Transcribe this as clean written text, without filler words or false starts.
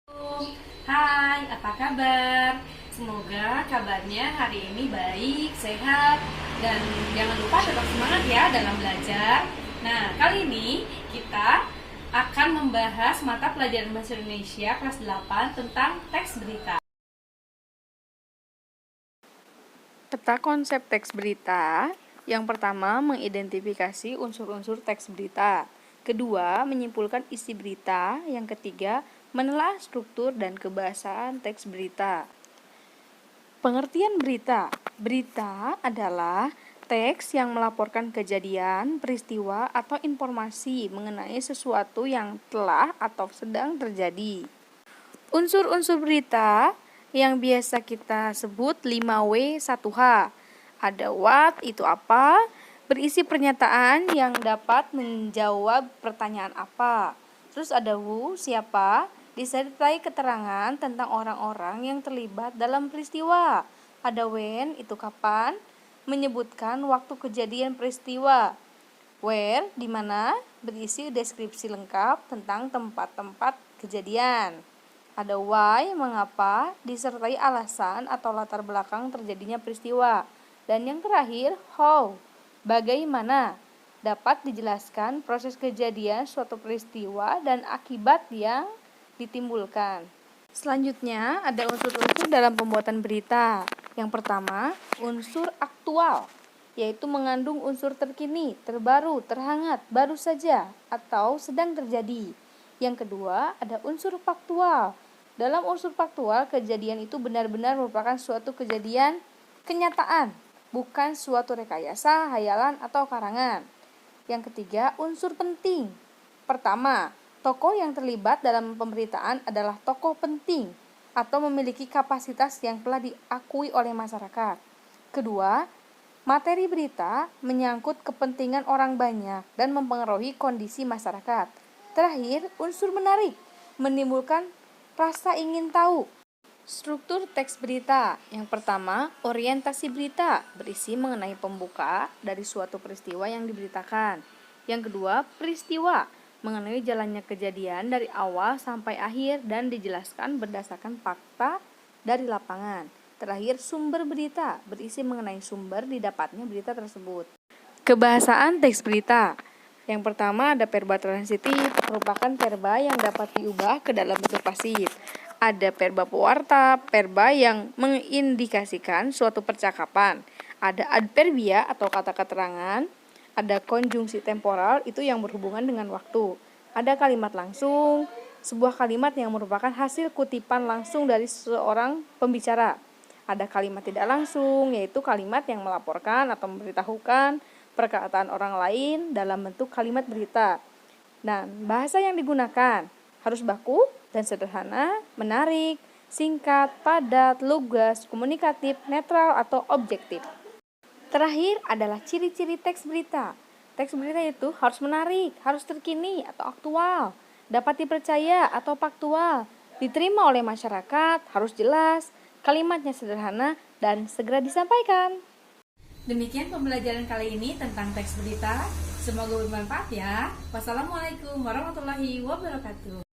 Hai, apa kabar? Semoga kabarnya hari ini baik, sehat, dan jangan lupa tetap semangat ya dalam belajar. Nah, kali ini kita akan membahas mata pelajaran Bahasa Indonesia kelas 8 tentang teks berita. Peta konsep teks berita. Yang pertama, mengidentifikasi unsur-unsur teks berita. Kedua, menyimpulkan isi berita. Yang ketiga, menelaah struktur dan kebahasaan teks berita. Pengertian berita. Berita adalah teks yang melaporkan kejadian, peristiwa, atau informasi mengenai sesuatu yang telah atau sedang terjadi. Unsur-unsur berita yang biasa kita sebut 5W1H. Ada what, itu apa, berisi pernyataan yang dapat menjawab pertanyaan apa. Terus ada who, siapa, disertai keterangan tentang orang-orang yang terlibat dalam peristiwa. Ada when, itu kapan, menyebutkan waktu kejadian peristiwa. Where, di mana, berisi deskripsi lengkap tentang tempat-tempat kejadian. Ada why, mengapa, disertai alasan atau latar belakang terjadinya peristiwa. Dan yang terakhir, how, bagaimana, dapat dijelaskan proses kejadian suatu peristiwa dan akibat yang ditimbulkan. Selanjutnya, ada unsur-unsur dalam pembuatan berita. Yang pertama, unsur aktual, yaitu mengandung unsur terkini, terbaru, terhangat, baru saja, atau sedang terjadi. Yang kedua, ada unsur faktual. Dalam unsur faktual, kejadian itu benar-benar merupakan suatu kejadian kenyataan, bukan suatu rekayasa, hayalan, atau karangan. Yang ketiga, unsur penting. Pertama, tokoh yang terlibat dalam pemberitaan adalah tokoh penting atau memiliki kapasitas yang telah diakui oleh masyarakat. Kedua, materi berita menyangkut kepentingan orang banyak dan mempengaruhi kondisi masyarakat. Terakhir, unsur menarik, menimbulkan rasa ingin tahu. Struktur teks berita. Yang pertama, orientasi berita, berisi mengenai pembuka dari suatu peristiwa yang diberitakan. Yang kedua, peristiwa, mengenai jalannya kejadian dari awal sampai akhir dan dijelaskan berdasarkan fakta dari lapangan. Terakhir, sumber berita, berisi mengenai sumber didapatnya berita tersebut. Kebahasaan teks berita. Yang pertama ada verba transitif, merupakan verba yang dapat diubah ke dalam bentuk pasif. Ada verba pewarta, verba yang mengindikasikan suatu percakapan. Ada adverbia atau kata keterangan. Ada konjungsi temporal, itu yang berhubungan dengan waktu. Ada kalimat langsung, sebuah kalimat yang merupakan hasil kutipan langsung dari seorang pembicara. Ada kalimat tidak langsung, yaitu kalimat yang melaporkan atau memberitahukan perkataan orang lain dalam bentuk kalimat berita. Dan bahasa yang digunakan harus baku dan sederhana, menarik, singkat, padat, lugas, komunikatif, netral, atau objektif. Terakhir adalah ciri-ciri teks berita. Teks berita itu harus menarik, harus terkini atau aktual, dapat dipercaya atau faktual, diterima oleh masyarakat, harus jelas, kalimatnya sederhana, dan segera disampaikan. Demikian pembelajaran kali ini tentang teks berita. Semoga bermanfaat ya. Wassalamualaikum warahmatullahi wabarakatuh.